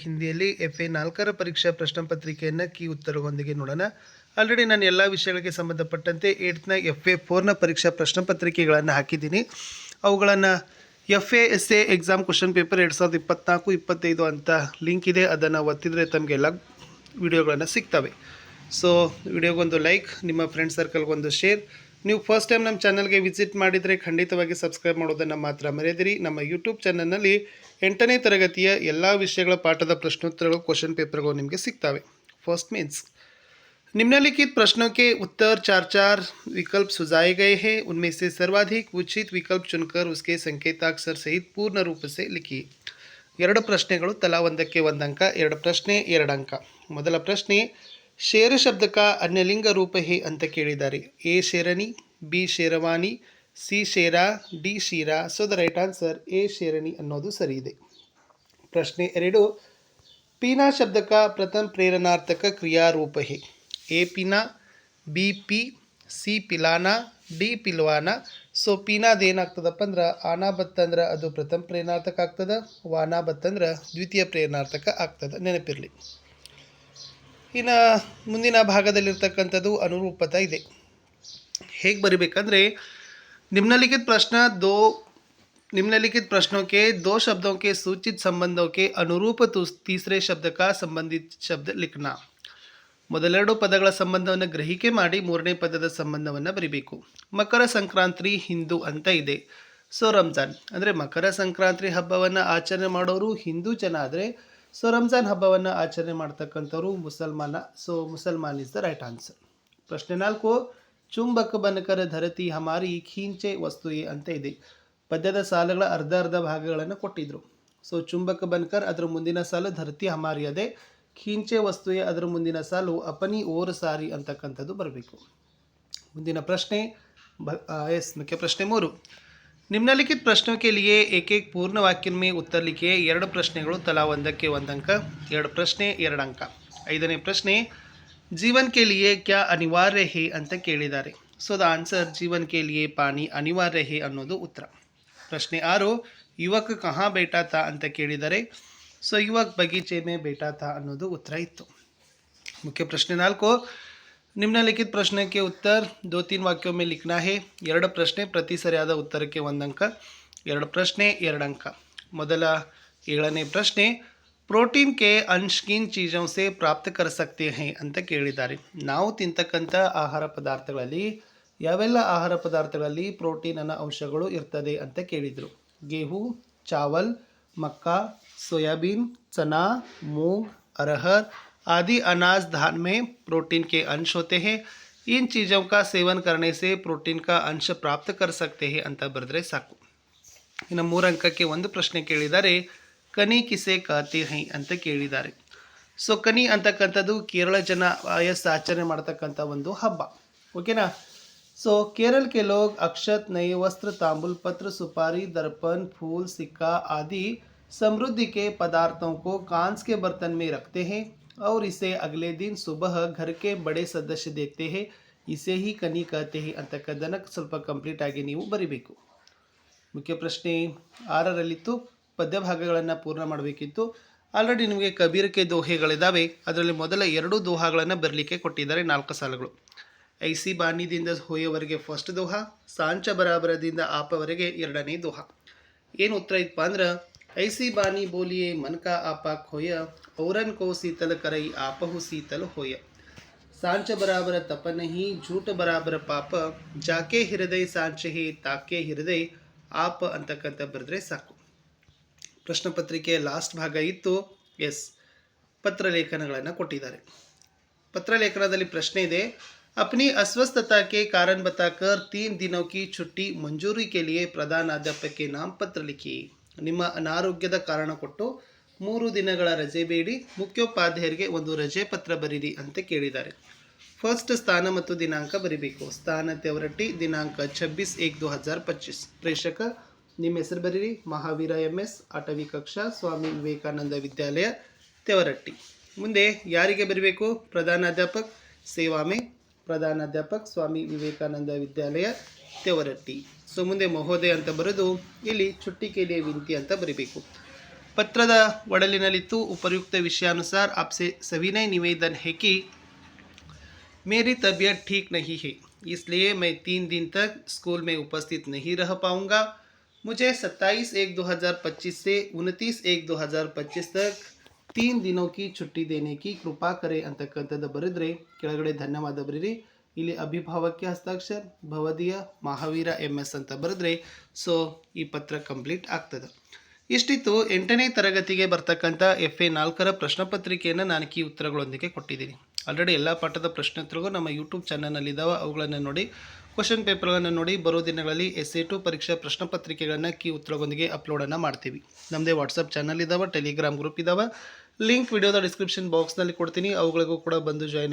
ಹಿಂದಿಯಲ್ಲಿ FA 4ರ ಪರೀಕ್ಷಾ ಪ್ರಶ್ನೆ ಪತ್ರಿಕೆಯನ್ನು ಕೀ ಉತ್ತರದೊಂದಿಗೆ ನೋಡೋಣ. ಆಲ್ರೆಡಿ ನಾನು ಎಲ್ಲ ವಿಷಯಗಳಿಗೆ ಸಂಬಂಧಪಟ್ಟಂತೆ 8ನೇ FA 4ನ ಪರೀಕ್ಷಾ ಪ್ರಶ್ನೆ ಪತ್ರಿಕೆಗಳನ್ನು ಹಾಕಿದ್ದೀನಿ. ಅವುಗಳನ್ನು FA SA exam question paper 2024-25 ಅಂತ ಲಿಂಕ್ ಇದೆ. ಅದನ್ನು ಒತ್ತಿದರೆ ತಮಗೆಲ್ಲ ವಿಡಿಯೋಗಳನ್ನು ಸಿಗ್ತವೆ. ಸೊ ವಿಡಿಯೋಗೊಂದು ಲೈಕ್, ನಿಮ್ಮ ಫ್ರೆಂಡ್ ಸರ್ಕಲ್ಗೊಂದು ಶೇರ್. ನೀವು ಫಸ್ಟ್ ಟೈಮ್ ನಮ್ಮ ಚಾನಲ್ಗೆ ವಿಸಿಟ್ ಮಾಡಿದರೆ ಖಂಡಿತವಾಗಿ ಸಬ್ಸ್ಕ್ರೈಬ್ ಮಾಡೋದನ್ನು ಮಾತ್ರ ಮರೆಯದಿರಿ. ನಮ್ಮ ಯೂಟ್ಯೂಬ್ ಚಾನಲ್ನಲ್ಲಿ 8ನೇ ತರಗತಿಯ ಎಲ್ಲ ವಿಷಯಗಳ ಪಾಠದ ಪ್ರಶ್ನೋತ್ತರಗಳು ಕ್ವಶನ್ ಪೇಪರ್ಗಳು ನಿಮಗೆ ಸಿಗ್ತವೆ. फर्स्ट मीन्स निम्नलिखित प्रश्नों के उत्तर 4 विकल्प सुझाए गए हैं. उनमें से सर्वाधिक उचित विकल्प चुनकर उसके संकेताक्षर सहित पूर्ण रूप से लिखिए. ಎರಡು ಪ್ರಶ್ನೆಗಳು ತಲಾ ಒಂದಕ್ಕೆ ಒಂದು ಅಂಕ. ಎರಡು ಪ್ರಶ್ನೆ 2 ಅಂಕ. ಮೊದಲ ಪ್ರಶ್ನೆ, ಶೇರ ಶಬ್ದಕ ಅನ್ಯಲಿಂಗ ರೂಪ ಹೇ ಅಂತ ಕೇಳಿದ್ದಾರೆ. ಎ ಶೇರನಿ, ಬಿ ಶೇರವಾನಿ, ಸಿ ಶೇರ, ಡಿ ಶೀರಾ. So the right answer A ಶೇರನಿ ಅನ್ನೋದು ಸರಿ ಇದೆ. ಪ್ರಶ್ನೆ 2, ಪೀನಾ ಶಬ್ದಕ ಪ್ರಥಮ ಪ್ರೇರಣಾರ್ಥಕ ಕ್ರಿಯಾರೂಪ ಹೇ. ಎ ಪೀನಾ, ಬಿ ಪಿ, ಸಿ ಪಿಲಾನ, ಡಿ ಪಿಲ್ವಾನ. ಸೊ ಪೀನಾದ ಏನಾಗ್ತದಪ್ಪ ಅಂದ್ರೆ ಆನಾ ಬತ್ತಂದ್ರೆ ಅದು ಪ್ರಥಮ ಪ್ರೇರಣಾರ್ಥಕ ಆಗ್ತದೆ, ವಾನಾ ಬತ್ತಂದ್ರೆ ದ್ವಿತೀಯ ಪ್ರೇರಣಾರ್ಥಕ ಆಗ್ತದೆ, ನೆನಪಿರಲಿ. ಇನ್ನು ಮುಂದಿನ ಭಾಗದಲ್ಲಿರ್ತಕ್ಕಂಥದ್ದು ಅನುರೂಪತ ಇದೆ. ಹೇಗೆ ಬರಿಬೇಕಂದ್ರೆ निम्नलिखित प्रश्नों के 2 शब्दों के सूचित संबंधों के अनुरूप तीसरे शब्द का संबंधित शब्द लिखना. ಮೊದಲೆರಡು ಪದಗಳ ಸಂಬಂಧವನ್ನು ಗ್ರಹಿಕೆ ಮಾಡಿ ಮೂರನೇ ಪದದ ಸಂಬಂಧವನ್ನು ಬರಿಬೇಕು. ಮಕರ ಸಂಕ್ರಾಂತಿ ಹಿಂದೂ ಅಂತ ಇದೆ. ಸೊ ರಂಜಾನ್ ಅಂದರೆ ಮಕರ ಸಂಕ್ರಾಂತಿ ಹಬ್ಬವನ್ನು ಆಚರಣೆ ಮಾಡೋರು ಹಿಂದೂ ಜನ ಆದರೆ, ಸೊ ರಂಜಾನ್ ಹಬ್ಬವನ್ನು ಆಚರಣೆ ಮಾಡ್ತಕ್ಕಂಥವ್ರು ಮುಸಲ್ಮಾನ. ಸೊ ಮುಸಲ್ಮಾನ್ ಇಸ್ ದ ರೈಟ್ ಆನ್ಸರ್. ಪ್ರಶ್ನೆ 4, ಚುಂಬಕ ಬನಕರ ಧರತಿ ಹಮಾರಿ ಖೀಂಚೆ ವಸ್ತುಯೇ ಅಂತ ಇದೆ. ಪದ್ಯದ ಸಾಲುಗಳ ಅರ್ಧ ಭಾಗಗಳನ್ನು ಕೊಟ್ಟಿದ್ರು. ಸೊ ಚುಂಬಕ ಬನ್ಕರ್ ಅದರ ಮುಂದಿನ ಸಾಲು ಧರತಿ ಹಮಾರಿ ಅದೇ, ಖೀಂಚೆ ವಸ್ತುಯೇ ಅದರ ಮುಂದಿನ ಸಾಲು ಅಪನಿ ಓರ್ ಸಾರಿ ಅಂತಕ್ಕಂಥದ್ದು ಬರಬೇಕು. ಮುಂದಿನ ಪ್ರಶ್ನೆ ಮುಖ್ಯ ಪ್ರಶ್ನೆ 3, निम्नलिखित प्रश्नों के लिए एक एक पूर्ण वाक्य में उत्तर लिखिए. ಎರಡು ಪ್ರಶ್ನೆಗಳು ತಲಾ ಒಂದಕ್ಕೆ ಒಂದು ಅಂಕ. ಎರಡು ಪ್ರಶ್ನೆ 2 ಅಂಕ. 5ನೇ ಪ್ರಶ್ನೆ, जीवन के लिए क्या अनिवार्य है ಅಂತ ಕೇಳಿದ್ದಾರೆ. ಸೊ ದ ಆನ್ಸರ್ जीवन के लिए पानी अनिवार्य है ಅನ್ನೋದು ಉತ್ತರ. ಪ್ರಶ್ನೆ 6, ಯುವಕ ಕಹಾ ಬೇಟಾ ಥಾ ಅಂತ ಕೇಳಿದ್ದಾರೆ. ಸೊ ಯುವಕ್ ಬಗೀಚೆ ಮೇ ಬೇಟಾ ಥಾ ಅನ್ನೋದು ಉತ್ತರ ಇತ್ತು. ಮುಖ್ಯ ಪ್ರಶ್ನೆ 4, निम्नलिखित प्रश्न के उत्तर 2-3 वाक्यों में लिखना है. ಎರಡು ಪ್ರಶ್ನೆ ಪ್ರತಿ ಸರಿಯಾದ ಉತ್ತರಕ್ಕೆ 1 ಅಂಕ. ಎರಡು ಪ್ರಶ್ನೆ 2 ಅಂಕ. ಮೊದಲ 7ನೇ ಪ್ರಶ್ನೆ, ಪ್ರೋಟೀನ್ ಕೆ ಅಂಶ ಕಿನ್ ಚೀಜೋं से प्राप्त कर सकते हैं ಅಂತ ಕೇಳಿದ್ದಾರೆ. ನಾವು ತಿಂತಕ್ಕಂಥ ಆಹಾರ ಪದಾರ್ಥಗಳಲ್ಲಿ ಯಾವೆಲ್ಲ ಆಹಾರ ಪದಾರ್ಥಗಳಲ್ಲಿ ಪ್ರೋಟೀನ್ ಅನ್ನೋ ಅಂಶಗಳು ಇರ್ತದೆ ಅಂತ ಕೇಳಿದರು. गेहूं, चावल, मक्का, सोयाबीन, चना, मूंग, अरहर आदि अनाज धान में प्रोटीन के अंश होते हैं. इन चीज़ों का सेवन करने से प्रोटीन का अंश प्राप्त कर सकते हैं ಅಂತ ಬರೆದ್ರೆ ಸಾಕು. ಇನ್ನು 3 ಅಂಕಕ್ಕೆ ಒಂದು ಪ್ರಶ್ನೆ ಕೇಳಿದ್ದಾರೆ. ಕನಿ ಕಿಸೆ ಕಾತೆ ಹೈ ಅಂತ ಕೇಳಿದ್ದಾರೆ. ಸೊ ಕನಿ ಅಂತಕ್ಕಂಥದ್ದು ಕೇರಳ ಜನ ಆಚರಣೆ ಮಾಡ್ತಕ್ಕಂಥ ಒಂದು ಹಬ್ಬ. ಓಕೆನಾ. सो केरल के लोग अक्षत, नए वस्त्र, तांबुल पत्र, सुपारी, दर्पण, फूल, सिक्का आदि समृद्धि के पदार्थों को कांच के बर्तन में रखते हैं और इसे अगले दिन सुबह घर के बड़े सदस्य देखते हैं. इसे ही कनी कहते हैं ಅಂತಕ್ಕದ್ದನ್ನು ಸ್ವಲ್ಪ ಕಂಪ್ಲೀಟ್ ಆಗಿ ನೀವು ಬರಿಬೇಕು. ಮುಖ್ಯ ಪ್ರಶ್ನೆ 6ರಲ್ಲಿತ್ತು. ಪದ್ಯ ಭಾಗಗಳನ್ನು ಪೂರ್ಣ ಮಾಡಬೇಕಿತ್ತು. ಆಲ್ರೆಡಿ ನಿಮಗೆ ಕಬೀರಕ್ಕೆ ದೋಹೆಗಳಿದ್ದಾವೆ. ಅದರಲ್ಲಿ ಮೊದಲ 2 ದೋಹಾಗಳನ್ನು ಬರಲಿಕ್ಕೆ ಕೊಟ್ಟಿದ್ದಾರೆ. 4 ಸಾಲುಗಳು. ಐಸಿ ಬಾನಿದಿಂದ ಹೋಯವರೆಗೆ ಫಸ್ಟ್ ದೋಹಾ, ಸಾಂಚ ಬರಾಬರದಿಂದ ಆಪವರೆಗೆ 2ನೇ ದೋಹಾ. ಏನು ಉತ್ತರ ಇತ್ತಪ್ಪ ಅಂದ್ರೆ, ಐಸಿ ಬಾನಿ ಬೋಲಿಯೇ ಮನ್ಕ ಆಪ ಖೋಯ ಔರನ್ ಕೋ ಶೀತಲ ಕರೈ ಆಪಹು ಶೀತಲ ಹೋಯ. ಸಾಂಚ ಬರಾಬರ ತಪನಹಿ झूठ ಬರಾಬರ ಪಾಪ ಜಾಕೆ ಹೃದಯ ಸಾಂಚಹಿ ತಾಕೆ ಹೃದಯ ಆಪ ಅಂತಕ್ಕಂಥ ಬರೆದ್ರೆ ಸಾಕು. ಪ್ರಶ್ನೆ ಪತ್ರಿಕೆಯ ಲಾಸ್ಟ್ ಭಾಗ ಇತ್ತು. ಪತ್ರಲೇಖನಗಳನ್ನು ಕೊಟ್ಟಿದ್ದಾರೆ. ಪತ್ರಲೇಖನದಲ್ಲಿ ಪ್ರಶ್ನೆ ಇದೆ, अपनी अस्वस्थता के कारण बताकर 3 दिनों की छुट्टी मंजूरी के लिए प्रधानाध्यापक के नाम पत्र लिखिए. ನಿಮ್ಮ ಅನಾರೋಗ್ಯದ ಕಾರಣ ಕೊಟ್ಟು 3 ದಿನಗಳ ರಜೆ ಬೇಡಿ ಮುಖ್ಯೋಪಾಧ್ಯಾಯರಿಗೆ ಒಂದು ರಜೆ ಪತ್ರ ಬರೀರಿ ಅಂತ ಕೇಳಿದ್ದಾರೆ. ಫಸ್ಟ್ ಸ್ಥಾನ ಮತ್ತು ದಿನಾಂಕ ಬರೀಬೇಕು. ಸ್ಥಾನ ತೆವರಟ್ಟಿ, ದಿನಾಂಕ 26/1/2025. ಪ್ರೇಷಕ ನಿಮ್ಮ ಹೆಸರು ಬರೀರಿ. ಮಹಾವೀರ MS, 8ವಿ ಕಕ್ಷಾ, ಸ್ವಾಮಿ ವಿವೇಕಾನಂದ ವಿದ್ಯಾಲಯ ತೆವರಟ್ಟಿ. ಮುಂದೆ ಯಾರಿಗೆ ಬರೀಬೇಕು? ಪ್ರಧಾನಾಧ್ಯಾಪಕ, ಸೇವಾ ಮೇ ಪ್ರಧಾನಾಧ್ಯಾಪಕ, ಸ್ವಾಮಿ ವಿವೇಕಾನಂದ ವಿದ್ಯಾಲಯ ತೆವರಟ್ಟಿ. ಸೊ ಮುಂದೆ ಮಹೋದಯ ಅಂತ ಬರೆದು ಇಲ್ಲಿ ಚುಟ್ಟಿ ಕೇಲಿಯ ವಿನಂತಿ ಅಂತ ಬರೀಬೇಕು. पत्ರದ ಒಡಲಿನಲ್ಲಿತ್ತು उपर्युक्त विषयानुसार आपसे सविनय निवेदन है कि मेरी तबीयत ठीक नहीं है, इसलिए मैं 3 दिन तक स्कूल में उपस्थित नहीं रह पाऊंगा। मुझे 27/1/2025 से 29/1/2025 तक 3 दिनों की छुट्टी देने की कृपा करें ಅಂತಕ್ಕಂಥದ್ದು ಬರೆದ್ರೆ ಕೆಳಗಡೆ ಧನ್ಯವಾದ ಬರೀರಿ. ಇಲ್ಲಿ ಅಭಿಭಾವಕ್ಕೆ ಹಸ್ತಾಕ್ಷರ ಭವದಿಯ ಮಹಾವೀರ MS ಅಂತ ಬರೆದ್ರೆ ಸೊ ಈ ಪತ್ರ ಕಂಪ್ಲೀಟ್ ಆಗ್ತದೆ. ಇಷ್ಟಿತ್ತು 8ನೇ ತರಗತಿಗೆ ಬರ್ತಕ್ಕಂಥ FA 4ರ ಪ್ರಶ್ನೆ ಪತ್ರಿಕೆಯನ್ನು ನಾನು ಕೀ ಉತ್ತರಗಳೊಂದಿಗೆ ಕೊಟ್ಟಿದ್ದೀನಿ. ಆಲ್ರೆಡಿ ಎಲ್ಲ ಪಾಠದ ಪ್ರಶ್ನೆ ಉತ್ತರಗಳು ನಮ್ಮ ಯೂಟ್ಯೂಬ್ ಚಾನಲ್ನಲ್ಲಿದ್ದಾವೆ, ಅವುಗಳನ್ನು ನೋಡಿ, ಕ್ವಶನ್ ಪೇಪರ್ಗಳನ್ನು ನೋಡಿ. ಬರೋ ದಿನಗಳಲ್ಲಿ SA2 ಪರೀಕ್ಷಾ ಪ್ರಶ್ನೆ ಪತ್ರಿಕೆಗಳನ್ನು ಕೀ ಉತ್ತರಗಳೊಂದಿಗೆ ಅಪ್ಲೋಡನ್ನು ಮಾಡ್ತೀವಿ. ನಮ್ಮದೇ ವಾಟ್ಸಪ್ ಚಾನಲ್ ಇದ್ದಾವೆ, ಟೆಲಿಗ್ರಾಮ್ ಗ್ರೂಪ್ ಇದ್ದಾವೆ, ಲಿಂಕ್ ವಿಡಿಯೋದ ಡಿಸ್ಕ್ರಿಪ್ಷನ್ ಬಾಕ್ಸ್ನಲ್ಲಿ ಕೊಡ್ತೀನಿ, ಅವುಗಳಿಗೂ ಕೂಡ ಬಂದು ಜಾಯ್ನ್ ಆಗಿ